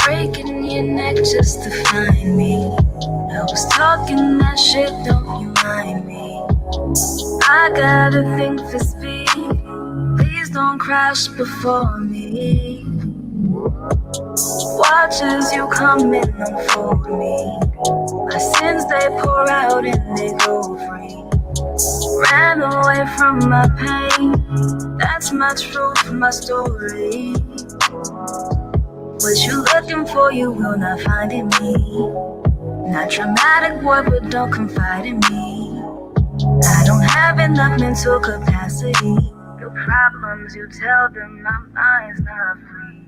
Breaking your neck just to find me. I was talking that shit, don't you mind me? I got a thing for speed. Please don't crash before me. Watch as you come and unfold me. My sins they pour out and they go free. Ran away from my pain. That's my truth, my story. What you looking for, you will not find in me. Not dramatic, boy, but don't confide in me. I don't have enough mental capacity. Your problems, you tell them my mind's not free.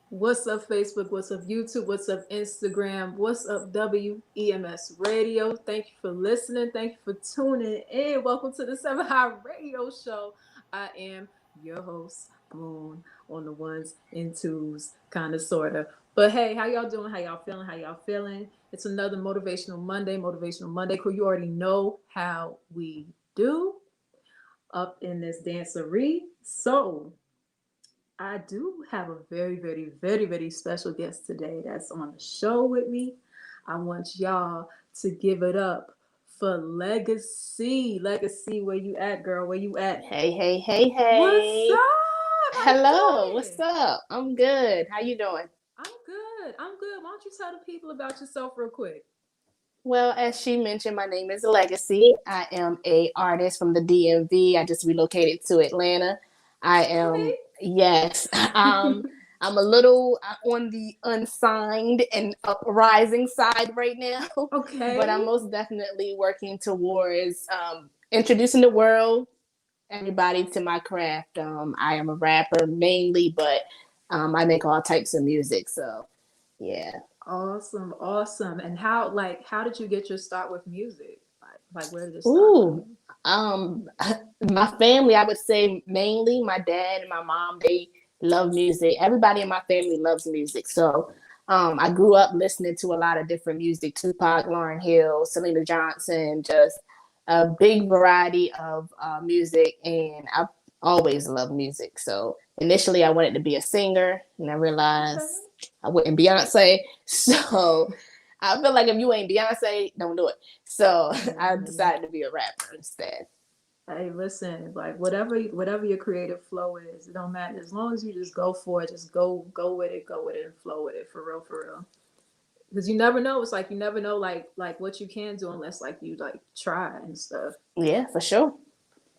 What's up, Facebook? What's up, YouTube? What's up, Instagram? What's up, WEMS Radio? Thank you for listening. Thank you for tuning in. Welcome to the 7 High Radio Show. I am your host, Moon, on the ones and twos, kind of, sort of. But hey, how y'all doing? How y'all feeling? How y'all feeling? It's another Motivational Monday crew. You already know how we do up in this dancery. So I do have a very special guest today that's on the show with me. I want y'all to give it up for Legaci. Legaci, where you at, girl? Where you at? Hey. What's up? How Hello, you what's doing? up? I'm good. How you doing? I'm good. Why don't you tell the people about yourself real quick? Well, as she mentioned, my name is Legacy. I am a artist from the DMV. I just relocated to Atlanta. I am, Okay. yes, I'm a little on the unsigned and uprising side right now, but I'm Okay. most definitely working towards introducing the world, everybody to my craft. I am a rapper mainly, but I make all types of music. So yeah. Awesome. And how did you get your start with music? Like where did it start from Ooh. you? Um, my family, I would say mainly my dad and my mom, they love music. Everybody in my family loves music. So I grew up listening to a lot of different music, Tupac, Lauryn Hill, Selena Johnson, just a big variety of music. And I've always loved music. So initially I wanted to be a singer and I Okay. realized I wasn't Beyonce. So I feel like if you ain't Beyonce, don't do it. So I Mhm. decided to be a rapper instead. Hey, listen, like whatever your creative flow is, it don't matter. As long as you just go for it, just go with it, and flow with it for real. Because you never know. It's like you never know like what you can do unless like you like try and stuff. Yeah, for sure.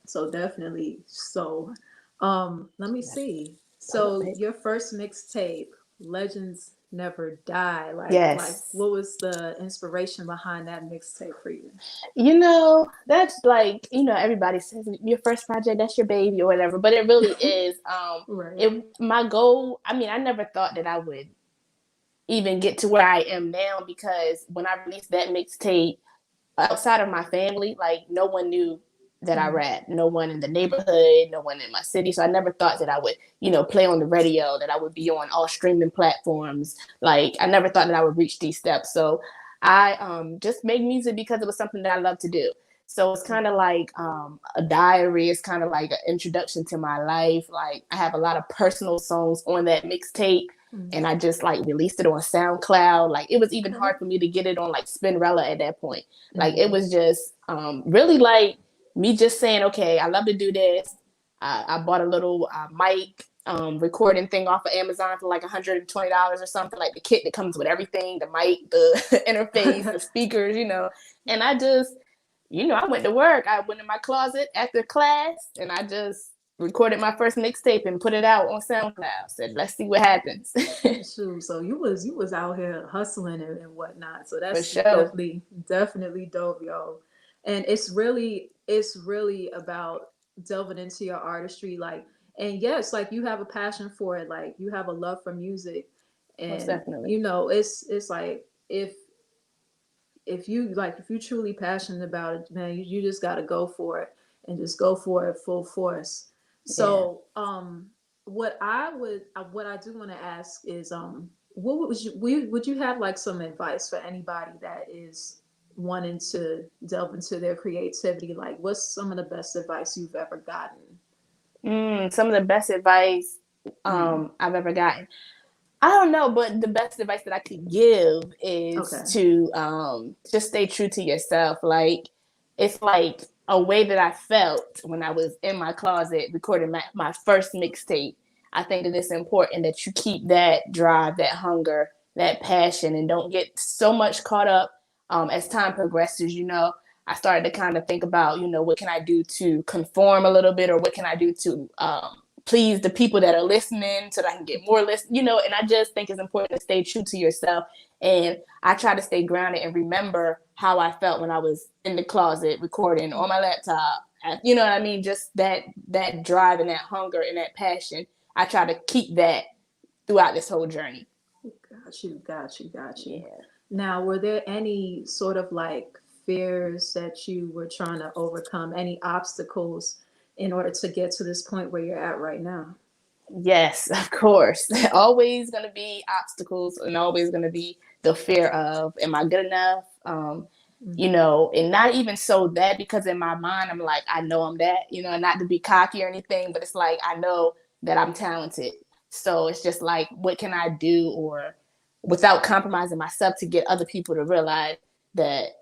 So definitely. So let me see. Hold up, So babe. your first mixtape, Legends Never Die. Like Yes. what was the inspiration behind that mixtape for you? That's like, everybody says your first project, that's your baby or whatever, but it really is. Right. It my goal, I mean, I never thought that I would even get to where I am now because when I released that mixtape, outside of my family, like no one knew that I Mm-hmm. rap. No one in the neighborhood, no one in my city. So I never thought that I would, play on the radio, that I would be on all streaming platforms. Like I never thought that I would reach these steps. So I just made music because it was something that I love to do. So it's kind of like a diary. It's kind of like an introduction to my life. Like I have a lot of personal songs on that mixtape Mm-hmm. and I just like released it on SoundCloud. Like it was even Okay. hard for me to get it on like Spinrilla at that point. Like it Mm-hmm. was just really like me just saying, okay, I love to do this. I bought a little mic recording thing off of Amazon for like $120 or something, like the kit that comes with everything, the mic, the interface, the speakers, And I just, I went to work. I went in my closet after class and I just recorded my first mixtape and put it out on SoundCloud. Said, let's see what happens. Shoot, so you was out here hustling and whatnot. So For that's sure. definitely dope, yo. And it's really about delving into your artistry, like, and yes, like you have a passion for it, like you have a love for music, Most and definitely. it's like if you truly passionate about it, man, you just got to go for it and just go for it full force. Yeah. So what I do want to ask is what would you have like some advice for anybody that is wanting to delve into their creativity, like what's some of the best advice you've ever gotten? Some of the best advice I've ever gotten. I don't know, but the best advice that I could give is to just stay true to yourself. Like, it's like a way that I felt when I was in my closet recording my first mixtape. I think that it's important that you keep that drive, that hunger, that passion, and don't get so much caught up as time progresses. I started to kind of think about, what can I do to conform a little bit, or what can I do to please the people that are listening so that I can get more and I just think it's important to stay true to yourself. And I try to stay grounded and remember how I felt when I was in the closet recording on my laptop. You know what I mean? Just that drive and that hunger and that passion. I try to keep that throughout this whole journey. Got you. Yeah. Now, were there any sort of like fears that you were trying to overcome, any obstacles in order to get to this point where you're at right now? Yes, of course. Always going to be obstacles, and always going to be the fear of, am I good enough? And not even so that, because in my mind, I'm like, I know I'm that, not to be cocky or anything, but it's like, I know that I'm talented. So it's just like, what can I do, or without compromising myself, to get other people to realize that,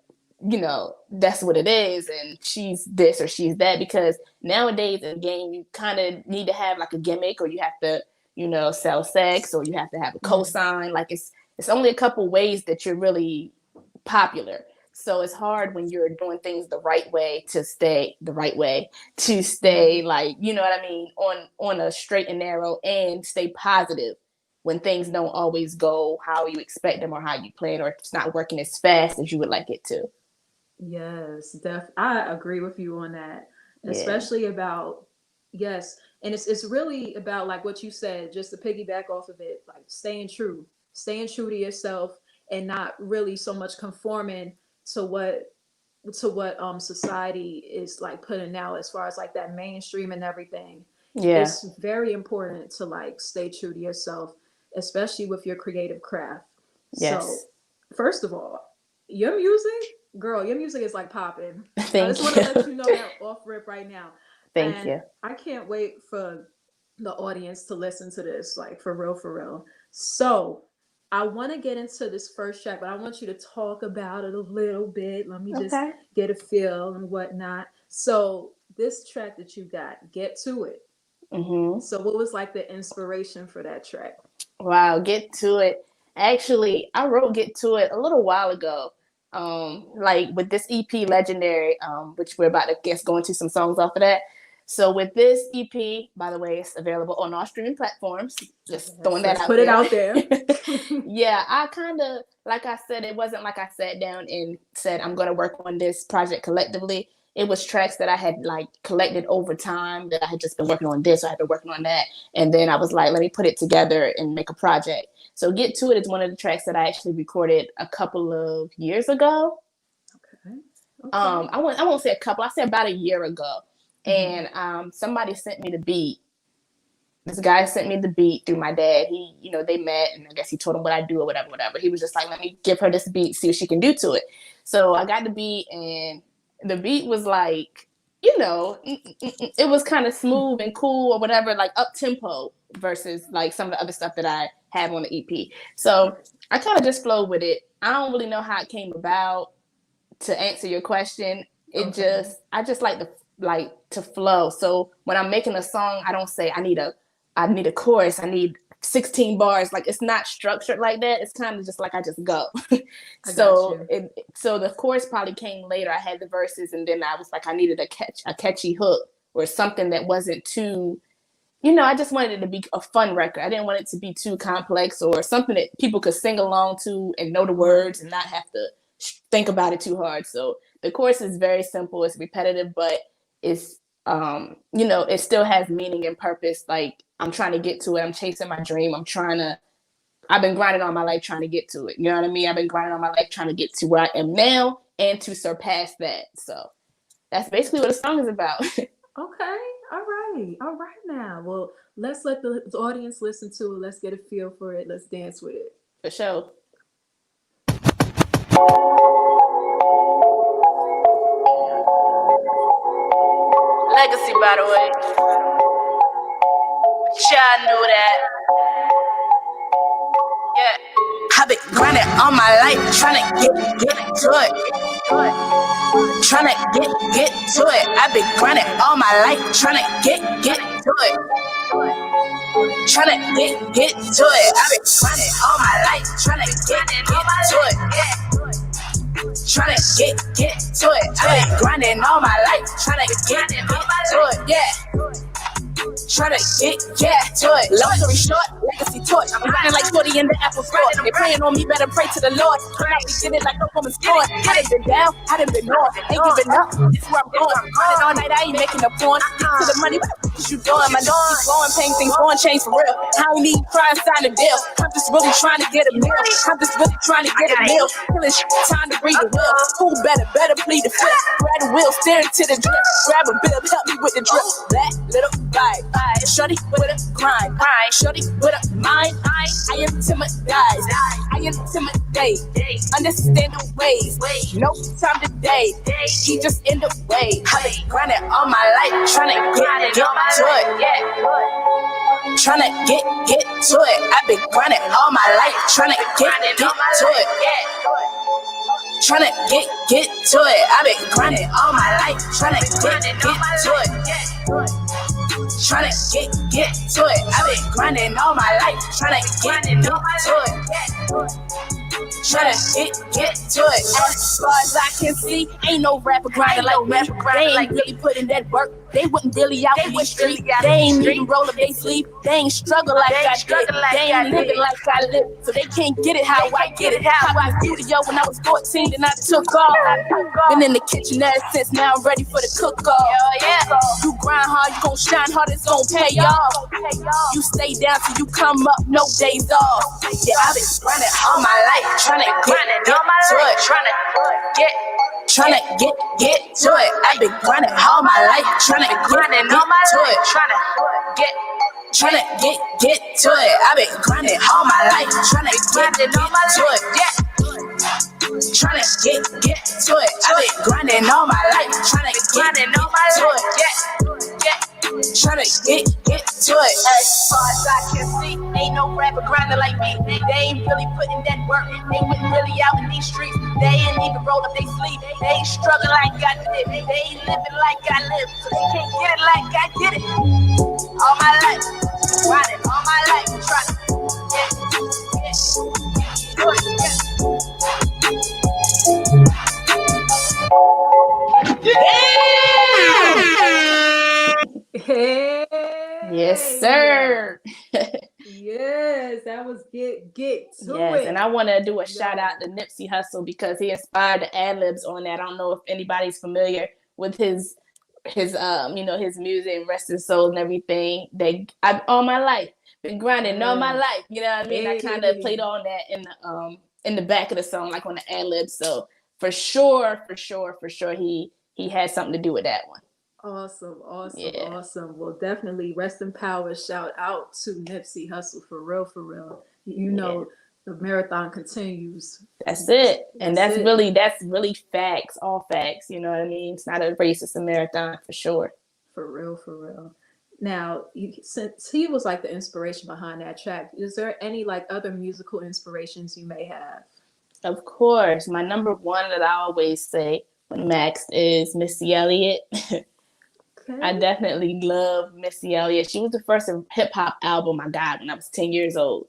that's what it is, and she's this or she's that. Because nowadays in the game, you kind of need to have like a gimmick, or you have to, sell sex, or you have to have a cosign. Like, it's only a couple ways that you're really popular. So it's hard when you're doing things the right way to stay like, you know what I mean, on a straight and narrow, and stay positive when things don't always go how you expect them, or how you plan, or it's not working as fast as you would like it to. Yes, I agree with you on that, especially about, yes. And it's really about, like what you said, just to piggyback off of it, like staying true to yourself, and not really so much conforming to what society is like putting out, as far as like that mainstream and everything. Yeah. It's very important to like stay true to yourself, especially with your creative craft. Yes. So, first of all, your music, girl, your music is like popping. Thank I just want to let you know that off rip right now. Thank you. I can't wait for the audience to listen to this, like for real. So I want to get into this first track, but I want you to talk about it a little bit. Let me just get a feel and whatnot. So this track that you got, Get To It. Mm-hmm. So what was like the inspiration for that track? Wow, Get To It. Actually, I wrote Get To It a little while ago. Like with this EP, Legendary, which we're about to go into some songs off of that. So with this EP, by the way, it's available on all streaming platforms. Just throwing that out put there. It out there. Yeah, I kind of, like I said, it wasn't like I sat down and said, I'm going to work on this project collectively. It was tracks that I had like collected over time, that I had just been working on this, or I had been working on that. And then I was like, let me put it together and make a project. So Get To It is one of the tracks that I actually recorded a couple of years ago. Okay. I won't say a couple, I say about a year ago. And somebody sent me the beat. This guy sent me the beat through my dad. He, they met, and I guess he told him what I do or whatever. He was just like, let me give her this beat, see what she can do to it. So I got the beat, and the beat was like, it was kind of smooth and cool or whatever, like up tempo versus like some of the other stuff that I have on the EP. So I kind of just flowed with it. I don't really know how it came about. To answer your question, I just like to flow. So when I'm making a song, I don't say I need a chorus, I need 16 bars. Like, it's not structured like that. It's kind of just like I just go. So the chorus probably came later. I had the verses, and then I was like, I needed a catchy hook, or something that wasn't too, I just wanted it to be a fun record. I didn't want it to be too complex, or something that people could sing along to and know the words and not have to think about it too hard. So the chorus is very simple. It's repetitive, but it's it still has meaning and purpose. Like, I'm trying to get to it. I'm chasing my dream. I've been grinding all my life trying to get to it. You know what I mean? I've been grinding all my life trying to get to where I am now, and to surpass that. So that's basically what the song is about. Okay. All right now. Well, let's let the audience listen to it. Let's get a feel for it. Let's dance with it. For sure. Legaci, by the way. Y'all knew that. Yeah. I've been grinding all my life, tryna get to it. Tryna get to it. I've been grinding all my life, tryna get to it. Tryna get to it. I've been grinding all my life, tryna get to it. Tryna get to it. I've been grinding all my life, tryna get to it. Yeah. Tryna get to it. Long story short, Legaci torch. I'm grinding like 40 in the Apple store. They praying on me, better pray to the Lord. Come out, we get it like no woman's born. I done been down, I done been north. Ain't giving up, this is where I'm going. Grinding all night, I ain't making a porn. Get to the money, what the fuck is you doing? My dog keep blowing, paying things, going change for real. I don't need try and sign a deal. I'm just really trying to get a meal. I'm just really trying to get a meal. Killing shit, time to breathe the wheel. Who better plead the fifth. Grab the wheel, steering to the drip. Grab a bib, help me with the drip. That little vibe. Shorty with a grind, shorty with a mind. I intimidate, understand the ways. No time today, he just in the way. I've been grinding all my life, tryna get to it. Tryna get to it. I've been grinding all my life, tryna get to it. Tryna get to it. I've been grinding all my life, tryna get to it. Tryna get to it. I've been grinding all my life, tryna get to it. Tryna get to it. As far as I can see, ain't no rapper grinding like me. They ain't really putting that work. They wouldn't really out in these streets. They ain't even roll up they sleep. They ain't struggle like I did. They ain't living like I live. So they can't get it how I get it. How I studio when I was 14 and I took off. Been in the kitchen ever since, now I'm ready for the cook-off. You grind hard, you gon' shine hard, it's gon' pay off. You stay down till you come up, no days off. Yeah, I've been grinding all my life, tryna get to it. Tryna get to it. I've been grinding all my life, tryna get to it. Tryna get to it. I've been grinding all my life, tryna get to it. Tryna get to it. I've been grinding all my life, tryna get to it. Tryna get to it. As far as I can see, ain't no rapper grinding like me. They ain't really putting that work. They wasn't really out in these streets. They ain't even roll up they sleep. They ain't struggling like I did. They ain't living like I live. So they can't get it like I get it. All my life, grinding all my life, trying to Hey. Yes, sir. Yes, that was get to it. Yes, and I want to do a shout out to Nipsey Hussle because he inspired the ad-libs on that. I don't know if anybody's familiar with his his music and rest his soul and everything. I've all my life been grinding all my life. You know what I mean? I kind of played on that in the back of the song, like on the ad-libs. So for sure, he had something to do with that one. Awesome. Well, definitely rest in power. Shout out to Nipsey Hussle for real. You know, the marathon continues. That's it. And that's really facts, all facts. You know what I mean? It's not a race, it's a marathon for sure. For real. Now, since he was like the inspiration behind that track, is there any like other musical inspirations you may have? Of course. My number one that I always say when Max is Missy Elliott. Okay. I definitely love Missy Elliott. She was the first hip hop album I got when I was 10 years old.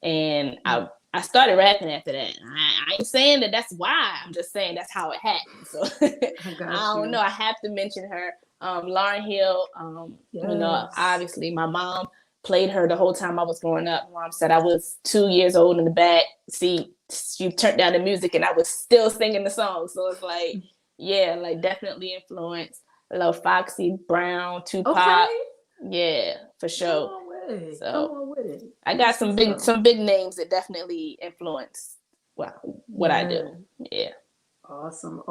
And I started rapping after that. I ain't saying that that's why. I'm just saying that's how it happened. So I don't know. I have to mention her. Lauryn Hill, you know, obviously my mom played her the whole time I was growing up. Mom said I was 2 years old in the back seat. She turned down the music and I was still singing the song. So it's like, yeah, like definitely influenced. I love Foxy Brown, Tupac. Okay. Yeah, for sure. Come on with it. I got some big names that definitely influence what I do. Yeah. Awesome.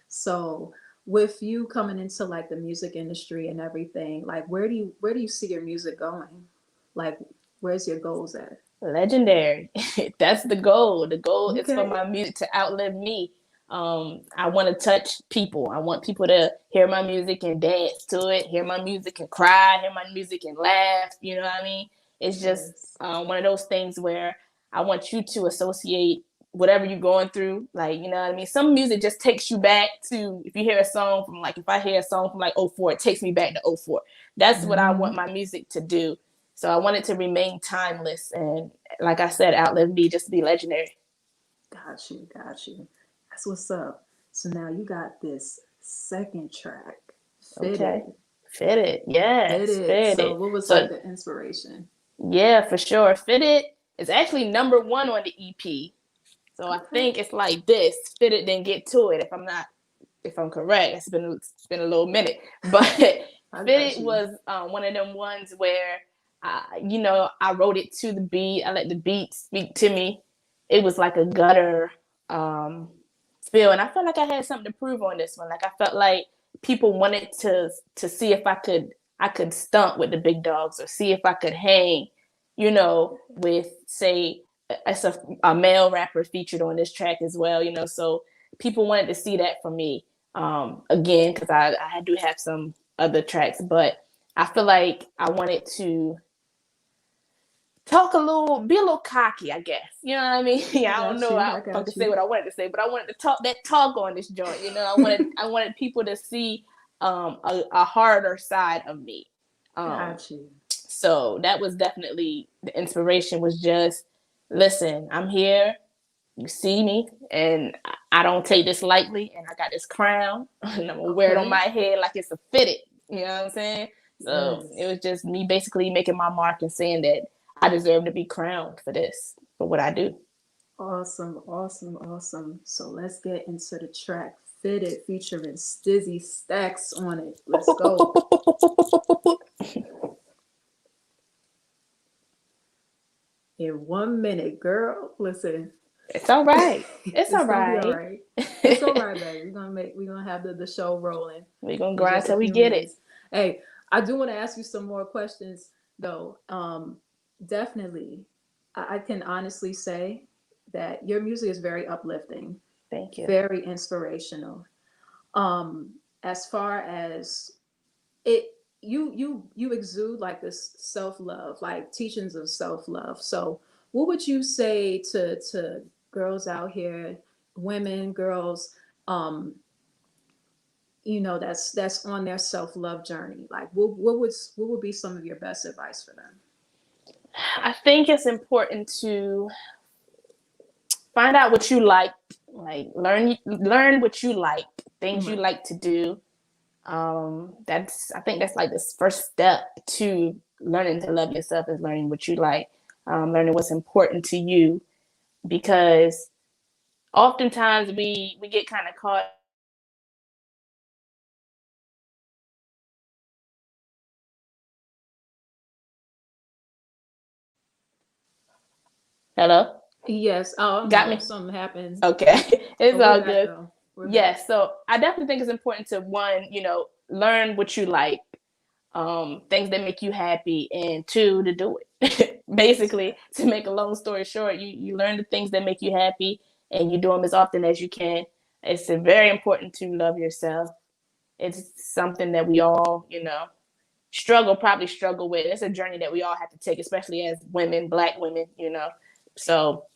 So with you coming into like the music industry and everything, like where do you see your music going? Like where's your goals at? Legendary. That's the goal. The goal is for my music to outlive me. I want to touch people. I want people to hear my music and dance to it, hear my music and cry, hear my music and laugh. You know what I mean? It's just Yes. one of those things where I want you to associate whatever you're going through. Like, you know what I mean? Some music just takes you back to, if you hear a song from like, if I hear a song from like '04, it takes me back to '04. That's what I want my music to do. So I want it to remain timeless. And like I said, outlive me, just to be legendary. Got you, got you. That's what's up. So now you got this second track, Okay. Fitted. Fitted. Yes, Fitted. So fitted. what was like So the inspiration? yeah, for sure. Fitted is actually #1 on the EP. So I Okay. think it's like this. Fitted, then get to it. If I'm correct, it's been a little minute, but I got Fitted you. was one of them ones where I wrote it to the beat. I let the beat speak to me. It was like a gutter um, feel, and I felt like I had something to prove on this one. Like I felt like people wanted to see if I could stunt with the big dogs or see if I could hang, with say it's a male rapper featured on this track as well. So people wanted to see that from me again, because I do have some other tracks, but I feel like I wanted to be a little cocky, I guess. You know what I mean? I Yeah, I don't got know you. I if I got could say you. what I wanted to say, but I wanted to talk that talk on this joint. I wanted people to see a harder side of me. Um, Got you. so that was definitely the inspiration. Was just listen, I'm here. You see me, and I don't take this lightly. And I got this crown, and I'm gonna wear it on Okay. my head like it's a fitted. You know what I'm saying? So it Yes. was just me basically making my mark and saying that I deserve to be crowned for this, for what I do. Awesome. Awesome. Awesome. So let's get into the track Fitted featuring Stizzy Stacks on it. Let's go. In 1 minute, girl. Listen. It's all right. It's It's all gonna be all right. right. It's all right, baby. We're gonna have the show rolling We're gonna in grind just a till we few get it. minutes. Hey, I do want to ask you some more questions though. Definitely, I can honestly say that your music is very uplifting, Thank you. very inspirational. As far as it, you exude like this self love, like teachings of self love. So, what would you say to girls out here, women, girls, um, that's on their self love journey? Like, what would be some of your best advice for them? I think it's important to find out what you like learn what you like, things you Right. like to do. I think that's like this first step to learning to love yourself, is learning what you like, learning what's important to you, because oftentimes we get kind of caught. Hello? Yes. Oh, I don't Got know. me? Something happened. Okay. It's But we're all back good. though. We're back. Yes, so I definitely think it's important to, one, learn what you like, things that make you happy, and two, to do it. Basically, Exactly. to make a long story short, you learn the things that make you happy, and you do them as often as you can. It's very important to love yourself. It's something that we all, probably struggle with. It's a journey that we all have to take, especially as women, Black women. So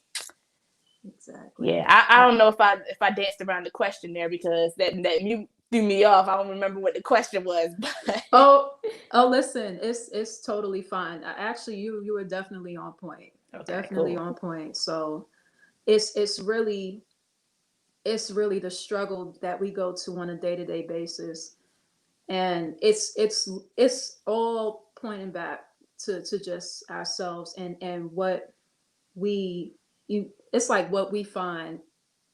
Exactly. yeah, I don't know if I danced around the question there, because that you threw me off. I don't remember what the question was, but Oh, oh, listen, it's totally fine. Actually, you were definitely on point. okay, Definitely cool. on point. So it's really the struggle that we go to on a day-to-day basis, and it's all pointing back to just ourselves and what we it's like what we find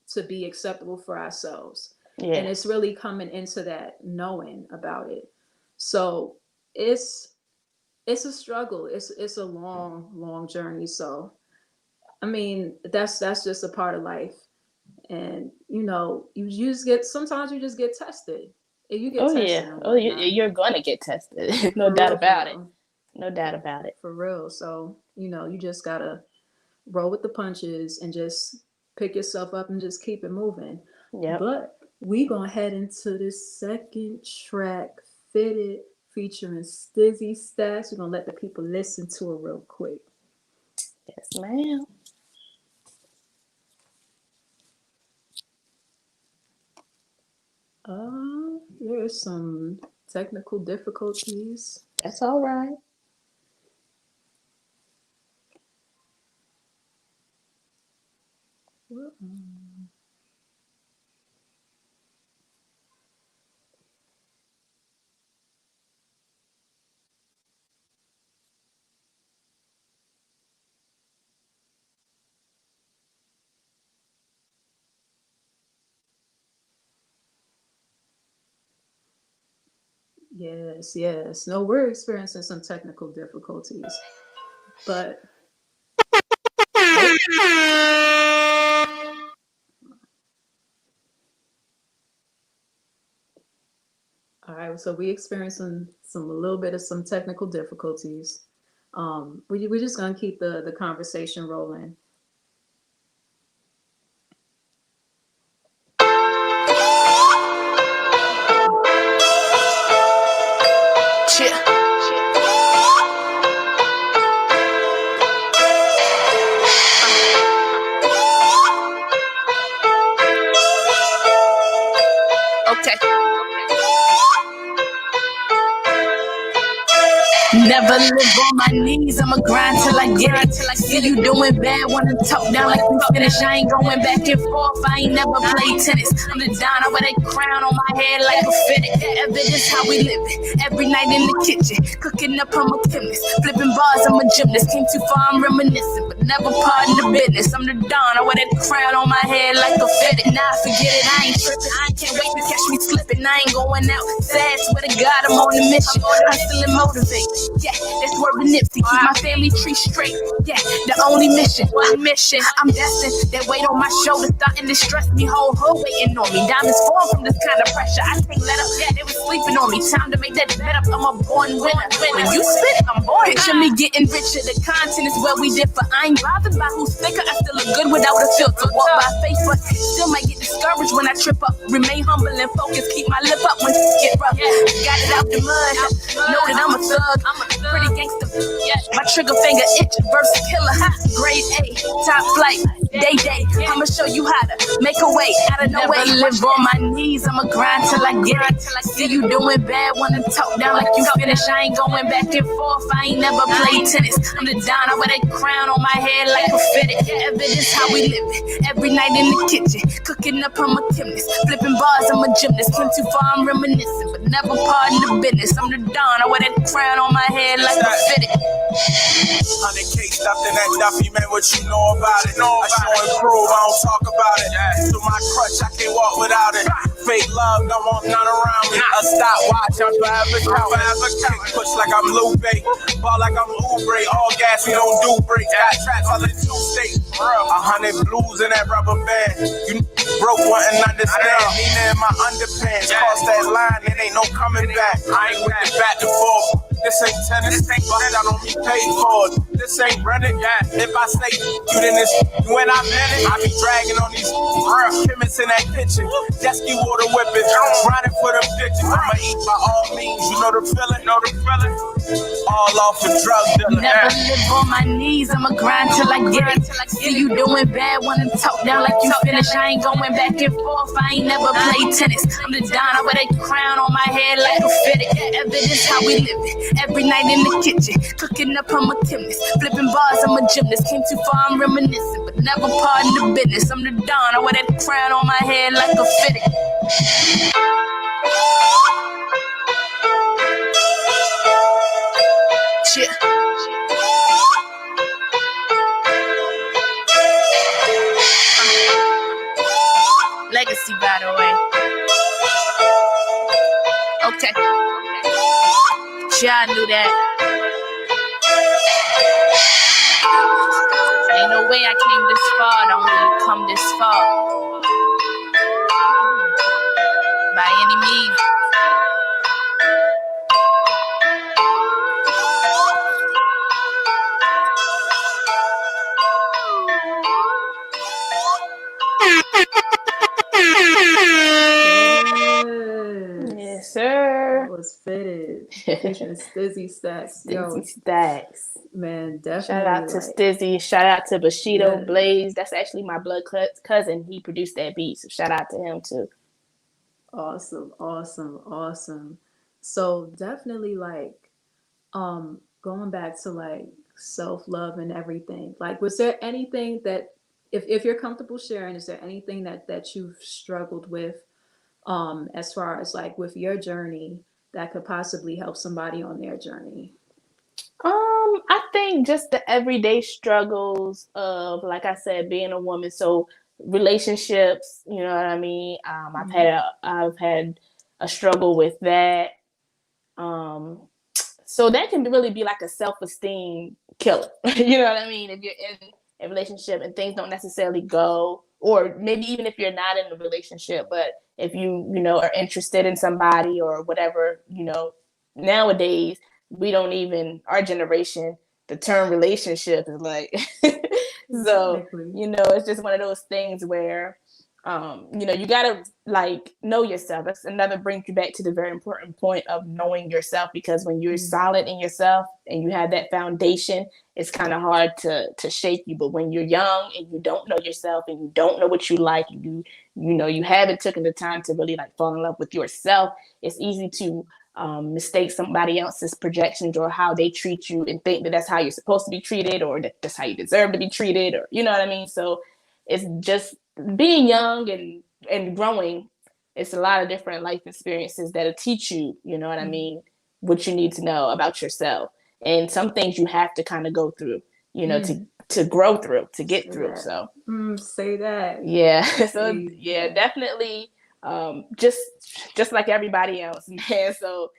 to be acceptable for ourselves, and Yeah. it's really coming into that knowing about it. So it's it's a struggle. It's a long journey. So I mean, that's just a part of life. And you just get sometimes you just get tested. If you get Oh yeah. tested and Oh, whatnot. you're gonna get tested. No For doubt real, for about it. real. No doubt about it. For real. So, you just gotta roll with the punches and just pick yourself up and just keep it moving. Yep. But we gonna head into this second track, Fitted, featuring Stizzy Stats. We're gonna let the people listen to it real quick. Yes, ma'am. There's some technical difficulties. That's all right. Yes. No, we're experiencing some technical difficulties. But all right, so we experiencing a little bit of some technical difficulties. We're just gonna keep the conversation rolling. Okay. Never live on my knees, I'ma grind till I get it. See you doing bad, wanna talk down like we finished. I ain't going back and forth, I ain't never played tennis. I'm the Donna with a crown on my head like a fitted. Evidence how we live it, every night in the kitchen. Cooking up, I'm a chemist. Flipping bars, I'm a gymnast. Came too far, I'm reminiscing, but never part of the business. I'm the Donna with a crown on my head like a fitted. Nah, forget it, I ain't tripping. I can't wait to catch me slipping. I ain't going out sad, swear to God, I'm on a mission. Hustle and motivate. Yeah, that's where the Nipsey keep my family tree straight. Yeah, the only mission, one mission. I'm destined. That weight on my shoulders starting to stress me. Whole waiting on me. Diamonds fall from this kind of pressure. I can't let up. Yeah, they was sleeping on me. Time to make that bed up. I'm a born winner. When you spit, I'm born. Picture me getting richer. The content is where we differ. I ain't bothered by who's thicker. I still look good without a filter. Walk by faith, but still might get discouraged when I trip up. Remain humble and focused. Keep my lip up when it get rough. Got it out the mud. Know that I'm a thug. Pretty gangster, my trigger finger itch, verse killer, grade A, top flight, day. I'ma show you how to make a way out of no way. Live on my knees, I'ma grind till I get it. See you doing bad, wanna talk down like you finished. I ain't going back and forth, I ain't never played tennis. I'm the Donna with a crown on my head like a fitted. Evidence how we live it, every night in the kitchen. Cooking up, I'm a chemist. Flipping bars, I'm a gymnast. Came too far, I'm reminiscing, but never part of the business. I'm the Donna with a crown on my head like a fitted. 100K stuffed in that Duffy, man, what you know about it? I show and prove, I don't talk about it. To my crutch, I can't walk without it. Fake love, don't want none around me. A stopwatch, I'm forever counting. Push like I'm Lupe, ball like I'm Ubre. All gas, we don't do breaks. Got traps all in 2 states. 100 blues in that rubber band. You broke, wouldn't understand. Nina in my underpants. Cross that line, it ain't no coming back. I ain't with the back and forth. This ain't tennis, bust out on me, paid for it. This ain't running, if I say you, then it's when I meant it. I be dragging on these real chemists in that kitchen. Jet ski water whipping, grinding for them bitches. I'ma eat by all means, you know the feeling, all off a drug dealer. Never live on my knees, I'ma grind till I get it. See you doing bad, wanna talk down like you finished. I ain't going back and forth, I ain't never played tennis. I'm the Donna with a crown on my head like a fitted. Evidence how we live it, every night in the kitchen. Cooking up, I'm a chemist. Flipping bars, I'm a gymnast. Came too far, I'm reminiscing, but never part of the business. I'm the Donna with that crown on my head like a fitted. Cheer. Legaci, by the way. Okay. Y'all knew that. Ain't no way I came this far, don't really come this far. By any means. Fitted featuring Stizzy Stacks. Yo, Stizzy Stacks. man, Shout definitely out to like Stizzy. Shout out to Bushido yeah. Blaze. That's actually my blood cousin. He produced that beat. So shout out to him too. Awesome, awesome, awesome. So definitely like going back to like self-love and everything. Like was there anything that if you're comfortable sharing, is there anything that you've struggled with as far as like with your journey that could possibly help somebody on their journey? I think just the everyday struggles of, like I said, being a woman. So relationships, you know what I mean. Mm-hmm. I've had a struggle with that. Um, so that can really be like a self-esteem killer. You know what I mean? If you're in a relationship and things don't necessarily go, or maybe even if you're not in a relationship, but if you know are interested in somebody or whatever, nowadays we don't even, our generation, the term relationship is like so, Exactly. it's just one of those things where you gotta like know yourself. That's another brings you back to the very important point of knowing yourself, because when you're Mm, solid in yourself and you have that foundation, it's kind of hard to shake you. But when you're young and you don't know yourself and you don't know what you like, you haven't taken the time to really like fall in love with yourself, it's easy to mistake somebody else's projections or how they treat you and think that that's how you're supposed to be treated, or that that's how you deserve to be treated, or you know what I mean. So it's just being young and growing. It's a lot of different life experiences that'll teach you, you know what I mm, mean, what you need to know about yourself. And some things you have to kind of go through, mm. to grow through, to get Say through. that. So Say that. yeah. So Say yeah, that. definitely, just like everybody else, man. So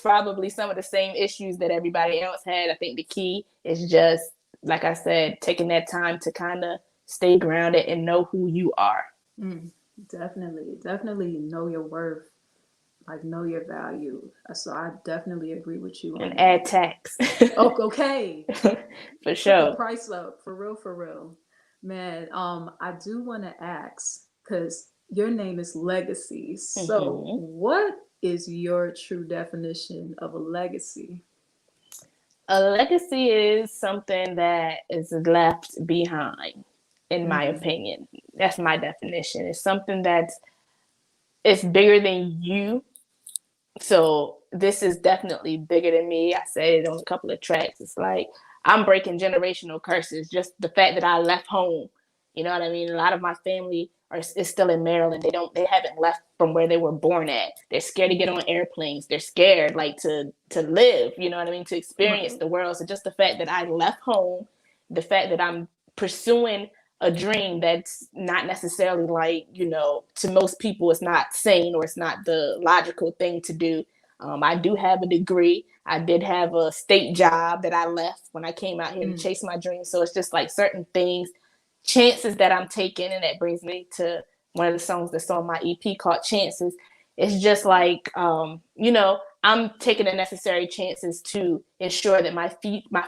probably some of the same issues that everybody else had. I think the key is just, like I said, taking that time to kind of stay grounded and know who you are. Mm, definitely, definitely know your worth, like know your value. So I definitely agree with you on And that. add tax. Oh, okay. For Put the sure. price up for real, for real. Man, I do want to ask because your name is Legacy. So, Hmm. what is your true definition of a legacy? A legacy is something that is left behind, in my Mm, opinion. That's my definition. It's something that's it's bigger than you. So this is definitely bigger than me. I said it on a couple of tracks. It's like I'm breaking generational curses. Just the fact that I left home. You know what I mean? A lot of my family is still in Maryland. They haven't left from where they were born at. They're scared to get mm, on airplanes. They're scared like to live, you know what I mean, to experience right. the world. So just the fact that I left home, the fact that I'm pursuing a dream that's not necessarily like, to most people it's not sane or it's not the logical thing to do. I do have a degree. I did have a state job that I left when I came out here to Mm, chase my dreams. So it's just like certain things, chances that I'm taking. And that brings me to one of the songs that's on my EP called Chances. It's just like, I'm taking the necessary chances to ensure that my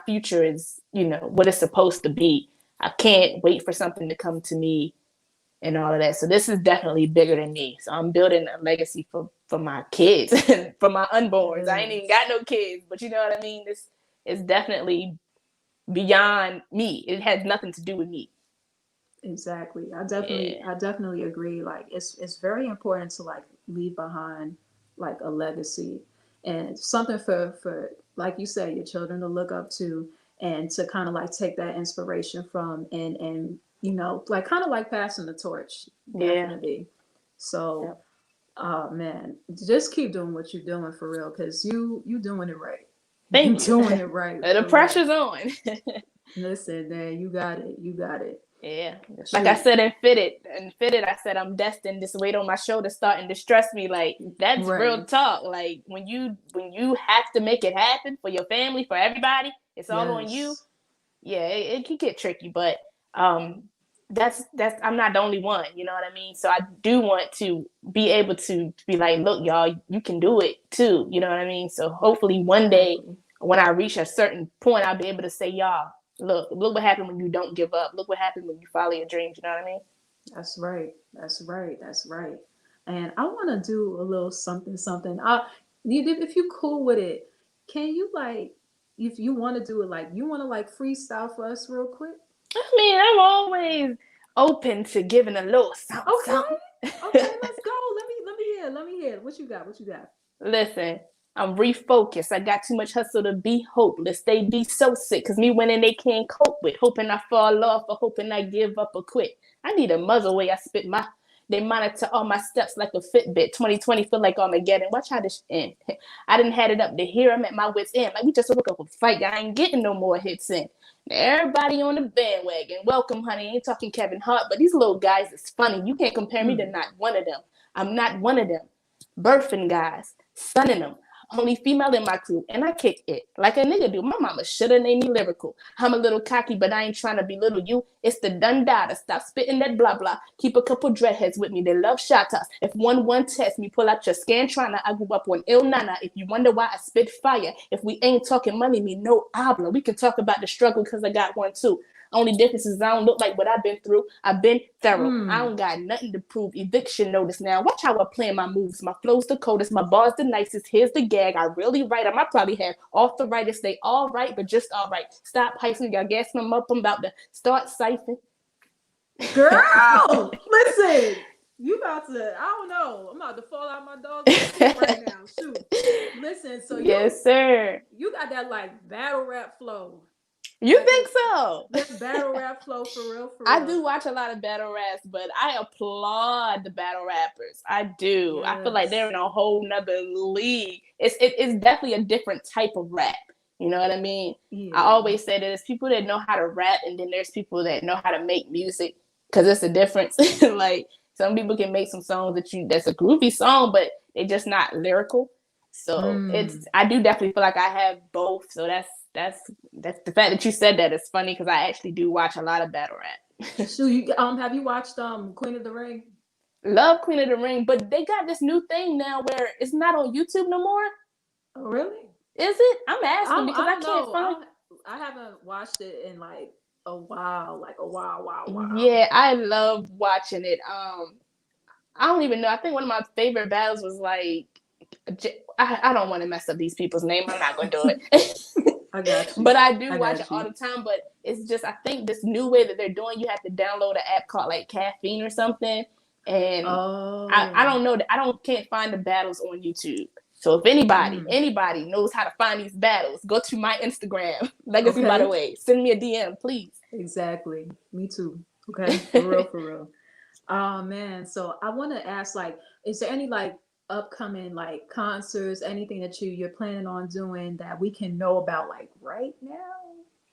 future is, what it's supposed to be. I can't wait for something to come to me and all of that. So this is definitely bigger than me. So I'm building a legacy for my kids, for my unborns. I ain't even yes. got no kids, but you know what I mean? This is definitely beyond me. It has nothing to do with me. Exactly. Yeah. I definitely agree. Like it's very important to like leave behind like a legacy and something for like you said, your children to look up to and to kind of like take that inspiration from and like kind of like passing the torch, Yeah. definitely. So, Yep. man, just keep doing what you're doing for real because you doing it right. You Thank you. doing it right The for real. pressure's on. Listen, man, you got it. You got it. Yeah. Like I Shoot. said in Fitted, I said I'm destined. This weight on my shoulder starting to stress me. Like that's real Right. talk. Like when you have to make it happen for your family, for everybody, it's all on you. Yes. Yeah, it can get tricky, but um that's I'm not the only one, you know what I mean? So I do want to be able to be like, look, y'all, you can do it too, you know what I mean? So hopefully one day Exactly. when I reach a certain point, I'll be able to say, y'all, look what happened when you don't give up. Look what happened when you follow your dreams, you know what I mean? That's right. That's right. That's right. And I want to do a little something, something. if you cool with it, can you like, if you want to do it, like you want to like freestyle for us real quick? I mean, I'm always open to giving a little something, Okay. something. Okay, let's go. Let me hear. What you got? What you got? Listen, I'm refocused. I got too much hustle to be hopeless. They be so sick because me winning they can't cope with. Hoping I fall off or hoping I give up or quit. I need a muzzle way I spit my. They monitor all my steps like a Fitbit. 2020 feel like Armageddon. Watch how this end. I didn't had it up to here. I'm at my wits end. Like we just woke up a fight. I ain't getting no more hits in. Now, everybody on the bandwagon. Welcome, honey. I ain't talking Kevin Hart, but these little guys is funny. You can't compare me to not one of them. I'm not one of them. Birthing guys, sunning them. Only female in my crew, and I kick it like a nigga do. My mama shoulda named me lyrical. I'm a little cocky, but I ain't trying to belittle you. It's the done data. Stop spitting that blah blah. Keep a couple dreadheads with me. They love shot toss. If one test me, pull out your Scantron. I grew up on Il Nana. If you wonder why I spit fire, if we ain't talking money, me no habla. We can talk about the struggle because I got one too. Only difference is I don't look like what I've been through. I've been thorough. I don't got nothing to prove. Eviction notice now. Watch how I plan my moves. My flow's the coldest. My bar's the nicest. Here's the gag. I really write them. I probably have arthritis. They all right, but just all right. Stop hyping. Y'all gassing them up. I'm about to start siphoning. Girl, listen. You about to, I don't know. I'm about to fall out my dog's seat right now. Shoot. Listen, so yes, sir. You got that like battle rap flow. You think so? That battle rap flow for real, for real. I do watch a lot of battle raps, but I applaud the battle rappers. I do. Yes. I feel like they're in a whole nother league. It's definitely a different type of rap. You know what I mean? Yeah. I always say that there's people that know how to rap, and then there's people that know how to make music, because it's a difference. Like some people can make some songs that's a groovy song, but they're just not lyrical. So I do definitely feel like I have both. So that's the fact that you said that is funny, because I actually do watch a lot of battle rap. So have you watched Queen of the Ring? Love Queen of the Ring, but they got this new thing now where it's not on YouTube no more. Oh, really? Is it? I'm asking because I can't find. I haven't watched it in like a while, Yeah, I love watching it. I don't even know. I think one of my favorite battles was like, I don't want to mess up these people's name. I'm not going to do it. I got you. But I do watch it all the time. But it's just, I think this new way that they're doing, you have to download an app called like Caffeine or something. And I don't know. Can't find the battles on YouTube. So if anybody knows how to find these battles, go to my Instagram, Legacy, by the way. Send me a DM, please. Exactly. Me too. Okay. For real. Oh, man. So I want to ask, like, is there any like upcoming like concerts, anything that you're planning on doing that we can know about like right now?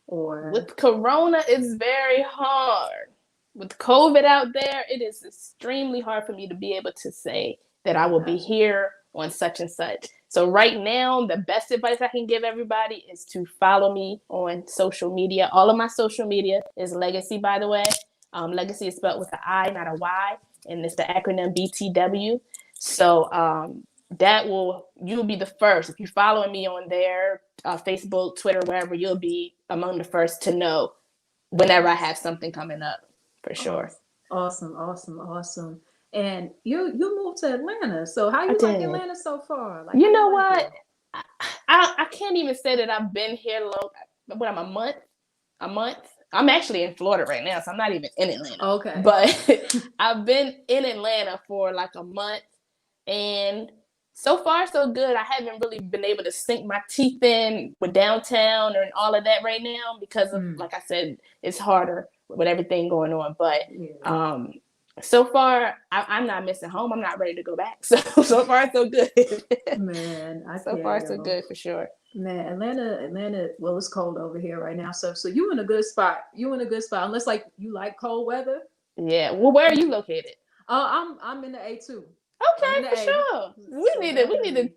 Or with Corona, it's very hard. With COVID out there, it is extremely hard for me to be able to say that I will be here on such and such. So right now, the best advice I can give everybody is to follow me on social media. All of my social media is Legacy, by the way. Legacy is spelled with an I, not a Y, and it's the acronym BTW. So you'll be the first. If you're following me on there, Facebook, Twitter, wherever, you'll be among the first to know whenever I have something coming up, for sure. Awesome. And you moved to Atlanta. So how you like Atlanta so far? Like, you know what? I can't even say that I've been here long. What, I'm a month? I'm actually in Florida right now, so I'm not even in Atlanta. Okay. But I've been in Atlanta for like a month, and so far so good. I haven't really been able to sink my teeth in with downtown and all of that right now because of, like I said, it's harder with everything going on. But so far, I'm not missing home. I'm not ready to go back. So far, so good. Man, so far, so good for sure. Man, Atlanta. Well, it's cold over here right now. So you in a good spot. Unless like you like cold weather. Yeah. Well, where are you located? I'm in the A2. Okay, for sure. You need to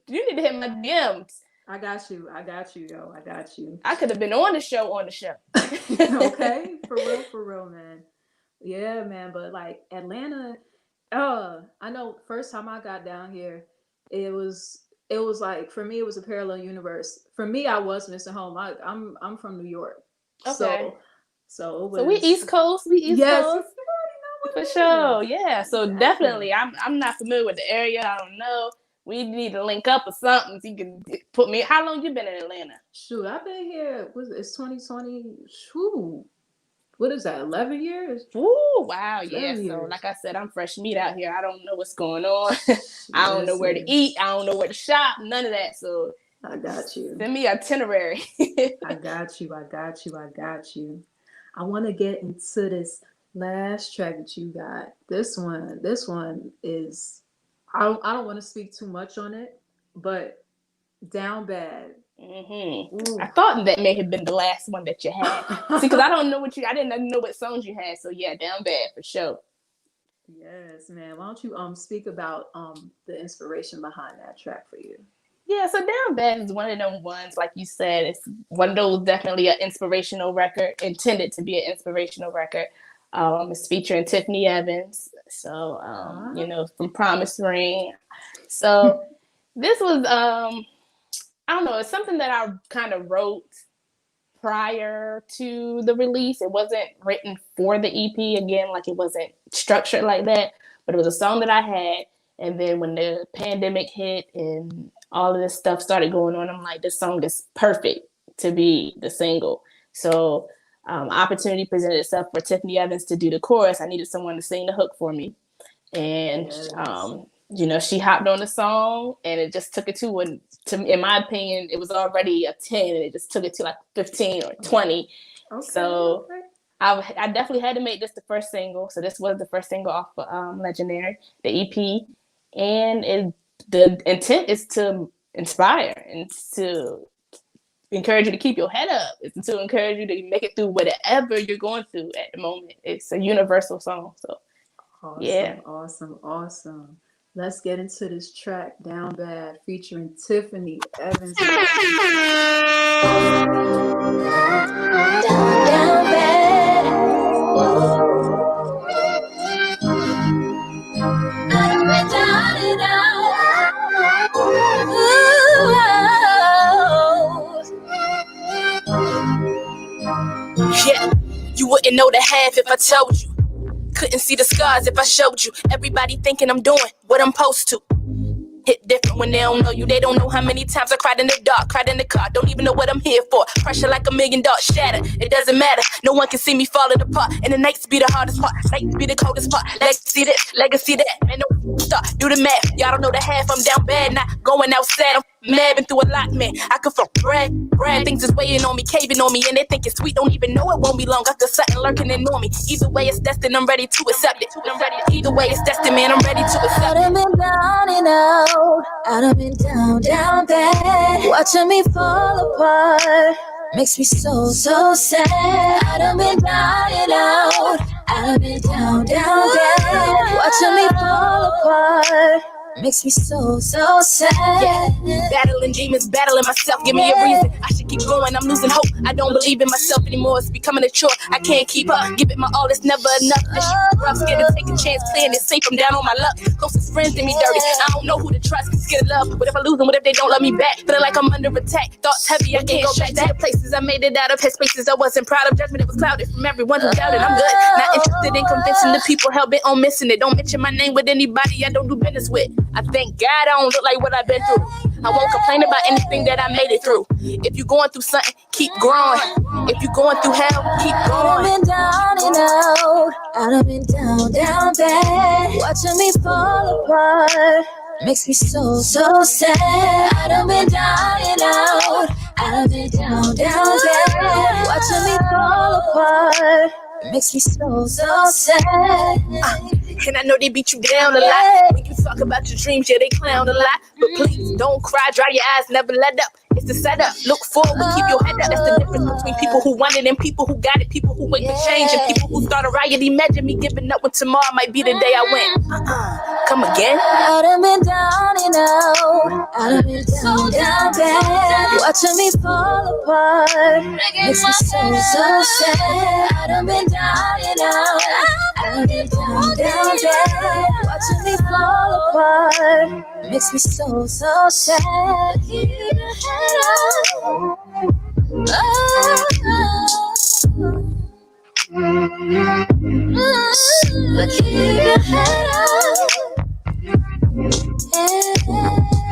hit my DMs. I got you, yo. I got you. I could have been on the show. Okay, for real, man. Yeah, man. But like Atlanta, I know first time I got down here, it was like, for me, it was a parallel universe. For me, I was missing home. I'm from New York. Okay. So it was. So we East Coast. Coast. For sure. Yeah. So definitely, I'm not familiar with the area. I don't know. We need to link up or something so you can put me. How long you been in Atlanta? Shoot, I've been here. It's 2020. Shoot, what is that? 11 years? Ooh, wow, yeah. 11 So, years. like I said, I'm fresh meat out here. I don't know what's going on. I don't know where to eat. I don't know where to shop. None of that. So, I got you. send me itinerary. I got you. I want to get into this last track that you got. This one is. I don't want to speak too much on it, but Down Bad. I thought that may have been the last one that you had. See, because I didn't know what songs you had. So yeah, Down Bad for sure. Yes, man. Why don't you speak about the inspiration behind that track for you? Yeah, so Down Bad is one of them ones, like you said, it's one of those definitely an inspirational record, intended to be an inspirational record. It's featuring Tiffany Evans, so from Promise Ring. So this was I don't know, it's something that I kind of wrote prior to the release. It wasn't written for the EP, again, like it wasn't structured like that, but it was a song that I had. And then when the pandemic hit and all of this stuff started going on, I'm like, this song is perfect to be the single. So opportunity presented itself for Tiffany Evans to do the chorus. I needed someone to sing the hook for me. And, she hopped on the song and it just took it in my opinion, it was already a 10 and it just took it to like 15 or 20. Okay, so I definitely had to make this the first single. So this was the first single off of Legendary, the EP. And the intent is to inspire and to encourage you to keep your head up. It's to encourage you to make it through whatever you're going through at the moment. It's a universal song. So Awesome. Let's get into this track, Down Bad, featuring Tiffany Evans. Down bad. I've been down and out. Yeah, you wouldn't know the half if I told you. Couldn't see the scars if I showed you. Everybody thinking I'm doing what I'm supposed to. Hit different when they don't know you. They don't know how many times I cried in the dark, cried in the car. Don't even know what I'm here for. Pressure like $1 million shattered. It doesn't matter. No one can see me falling apart. And the nights be the hardest part. Nights be the coldest part. Legacy this, legacy that. Man, no start. Do the math. Y'all don't know the half. I'm down bad. Not going outside. I'm mad. Been through a lot, man. I come from bread. Things is weighing on me, caving on me. And they think it's sweet. Don't even know it won't be long. I feel something lurking in on me. Either way, it's destined. I'm ready to accept it. Either way, it's destined, man. I'm ready to accept it. I've been down and out. I've been down bad. Watching me fall apart makes me so sad. I've been down and out. I've been down bad. Watching me fall apart makes me so sad. Yeah. Battling demons, battling myself. Give me a reason. I should keep going. I'm losing hope. I don't believe in myself anymore. It's becoming a chore. I can't keep up. Give it my all. It's never enough. This shit rough. Scared to take a chance. Playing it safe. I'm down on my luck. Closest friends did me dirty. I don't know who to trust. Scared of love. What if I lose them? What if they don't love me back? Feeling like I'm under attack. Thoughts heavy. I can't go back to the places I made it out of. Headspaces I wasn't proud of. Judgment it was clouded from everyone who doubted. I'm good. Not interested in convincing the people hell bent on missing it. Don't mention my name with anybody I don't do business with. I thank God I don't look like what I've been through. I won't complain about anything that I made it through. If you're going through something, keep growing. If you're going through hell, keep going. I've been down and out. I've been down bad. Watching me fall apart makes me so sad. I've been down and out. I've been down bad. Watching me fall apart makes me so sad. And I know they beat you down a lot. When you talk about your dreams, yeah, they clown a lot. But please, don't cry, dry your eyes, never let up. It's the setup. Look forward, keep your head up. That's the difference between people who want it and people who got it. People who wait for change and people who start a riot. Imagine me giving up when tomorrow might be the day I win. Come again? I've been down and out. I've been down bad. Watching me fall apart makes me so sad. I've been down and out. I've been down bad. Watching me fall apart makes me so sad. Keep your head up. But keep your head up. Yeah.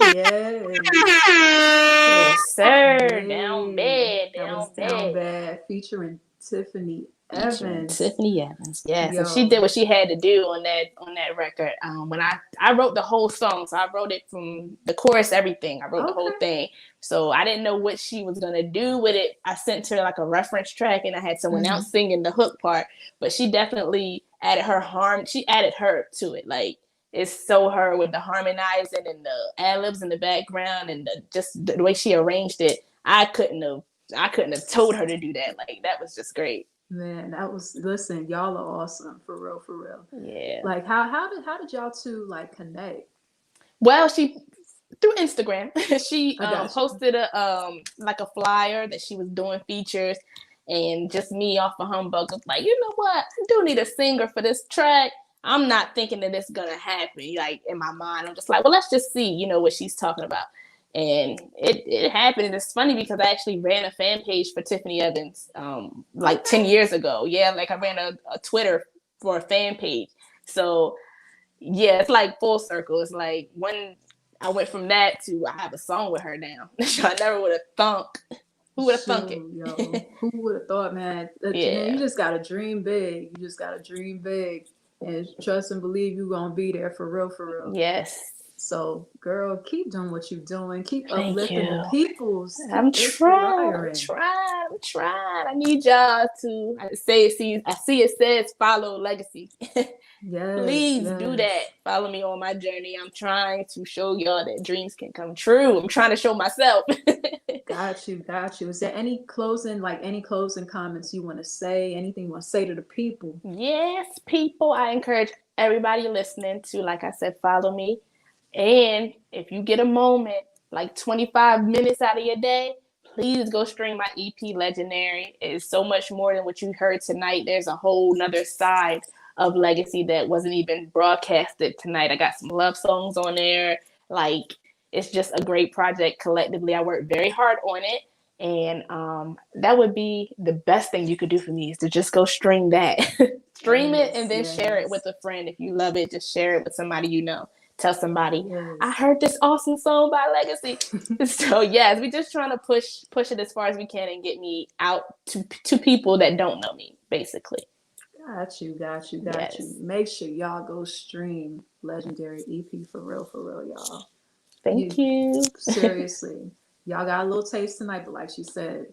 Yes. Yes, sir. Down Hey, bad, that was down Down bad. Bad featuring Tiffany Featuring Evans. Tiffany Evans. Yes, and she did Yo, what she had to do on that record. When I wrote the whole song, so I wrote it from the chorus, everything. I wrote the whole okay. thing. So I didn't know what she was gonna do with it. I sent her like a reference track, and I had someone Mm-hmm. else singing the hook part. But she definitely added her harm. She added her to it. Like it's so her with the harmonizing and the ad libs in the background and just the way she arranged it. I couldn't have told her to do that. Like that was just great. Man, that was listen, y'all are awesome for real, for real. Yeah. Like how did y'all two like connect? Well, she through Instagram, she I got you. posted a like a flyer that she was doing features, and just me off of humbug was like, you know what, I do need a singer for this track. I'm not thinking that it's gonna happen. Like in my mind, I'm just like, well, let's just see, what she's talking about. And it happened. And it's funny because I actually ran a fan page for Tiffany Evans like Okay. 10 years ago. Yeah, like I ran a Twitter for a fan page. So yeah, it's like full circle. It's like when I went from that to I have a song with her now. I never would have thunk. Who would have thunk Shoot, yo. it? Who would have thought, man? Man, you Yeah. just gotta dream big. You just gotta dream big and trust and believe you're gonna be there for real, for real. Yes. So, girl, keep doing what you're doing. Keep Thank uplifting the you. peoples. I'm Keep trying. I'm inspiring. trying. I'm trying. I need y'all to I see it says follow Legacy. Yes, Please do that. yes. Follow me on my journey. I'm trying to show y'all that dreams can come true. I'm trying to show myself. Got you, got you. Is there any closing comments you want to say? Anything you want to say to the people? Yes, people, I encourage everybody listening to, like I said, follow me. And if you get a moment, like 25 minutes out of your day, please go stream my EP Legendary. It's so much more than what you heard tonight. There's a whole nother side of Legacy that wasn't even broadcasted tonight. I got some love songs on there. Like, it's just a great project collectively. I worked very hard on it. And that would be the best thing you could do for me is to just go stream that. Stream it and Yes, then share it with yes, a friend. If you love it, just share it with somebody you know. Tell somebody, I yes. heard this awesome song by Legacy. So yes, we're just trying to push it as far as we can and get me out to people that don't know me, basically. Got you, got you, got you. Yes. Make sure y'all go stream Legendary EP for real, y'all. Thank You you. seriously, y'all got a little taste tonight, but like she said,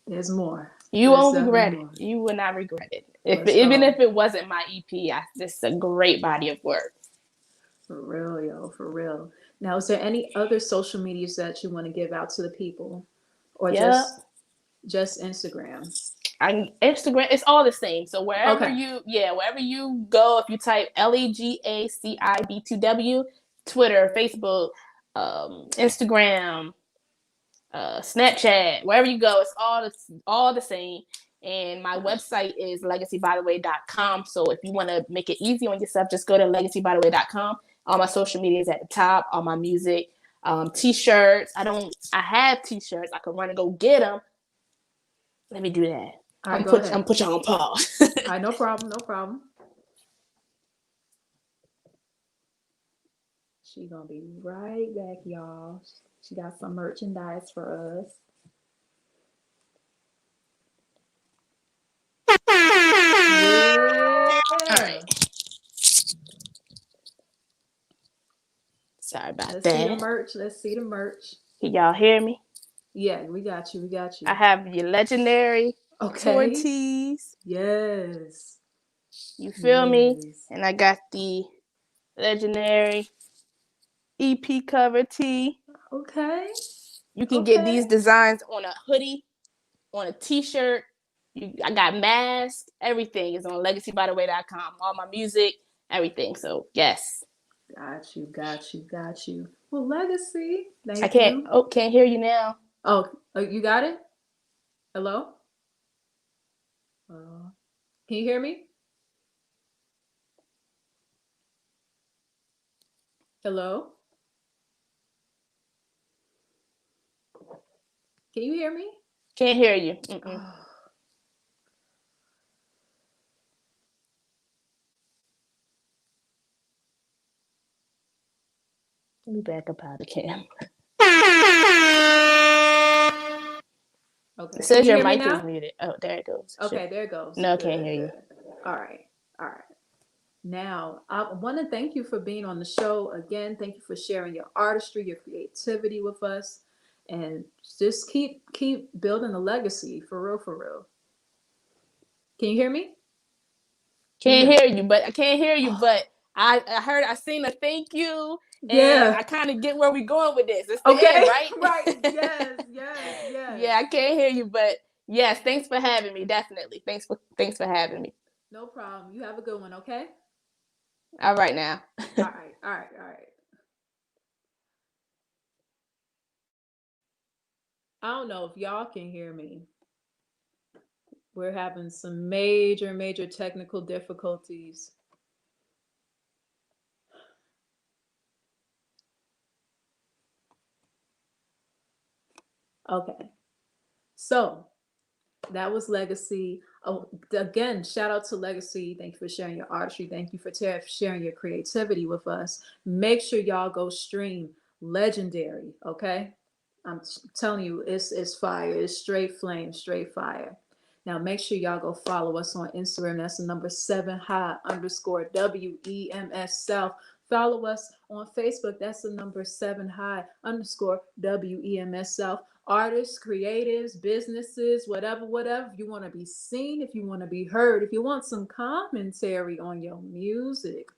there's more. You There's won't definitely regret it. more. You will not regret it. If Let's even go. if it wasn't my EP, this is a great body of work. For real, yo, for real. Now, is there any other social medias that you want to give out to the people, or Yep. just Instagram? Instagram, it's all the same. So Okay, wherever you go, if you type LEGACIB2W, Twitter, Facebook, Instagram, Snapchat, wherever you go, it's all the same. And my gotcha. website is legacybytheway.com. So if you want to make it easy on yourself, just go to legacybytheway.com. All my social media is at the top. All my music, t-shirts. I have t-shirts. I could run and go get them. Let me do that. All right, I'm go put ahead. I'm put you on pause. All right, no problem, no problem. She gonna be right back, y'all. She got some merchandise for us. All Yeah. right. Sorry about Let's see the that. merch. Let's see the merch. Can y'all hear me? Yeah, we got you. We got I you. have your legendary tour Okay. tees. Yes. You feel me? Yes. And I got the legendary EP cover tee. Okay. You can get Okay. these designs on a hoodie, on a t-shirt. I got masks. Everything is on legacybytheway.com. All my music, everything. So yes. Got you. Got you. Got you. Well, Legacy. I Thank can't you. can't hear you now. Oh, you got it? Hello? Uh, can you hear me? Hello? Can you hear me? Can't hear you. Mm-mm. Let me back up out of cam. Okay. It says Can you your hear me mic is now? muted. Oh, there it goes. Okay, Shit. there it goes. No, I Good, can't hear you. good. All right. All right. Now, I want to thank you for being on the show again. Thank you for sharing your artistry, your creativity with us, and just keep building a legacy for real, for real. Can you hear me? Can't hear you, but I can't hear you. But I seen a thank you, and Yeah. I kind of get where we going with this. It's the Okay. end, right? Right. Yes. Yes. Yes. Yeah, I can't hear you, but yes, thanks for having me. Definitely, thanks for having me. No problem. You have a good one. Okay. All right now. All right. All right. All right. I don't know if y'all can hear me. We're having some major technical difficulties. Okay. So that was Legacy. Oh, again, shout out to Legacy. Thank you for sharing your artistry. Thank you for sharing your creativity with us. Make sure y'all go stream Legendary, okay? I'm telling you, it's fire. It's straight flame, straight fire. Now make sure y'all go follow us on Instagram. That's the number 7high_WEMS South. Follow us on Facebook. That's the number 7high_WEMS South. Artists, creatives, businesses, whatever. If you want to be seen, if you want to be heard, if you want some commentary on your music,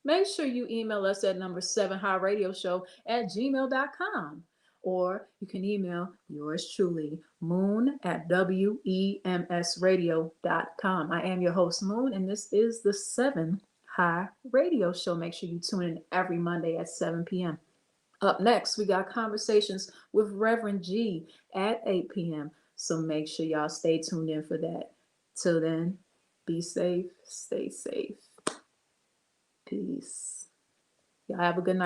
make sure you email us at number 7highradioshow@gmail.com. Or you can email yours truly, moon@wemsradio.com. I am your host, Moon, and this is the 7 High Radio Show. Make sure you tune in every Monday at 7 p.m. Up next, we got conversations with Reverend G at 8 p.m. So make sure y'all stay tuned in for that. Till then, be safe, stay safe. Peace. Y'all have a good night.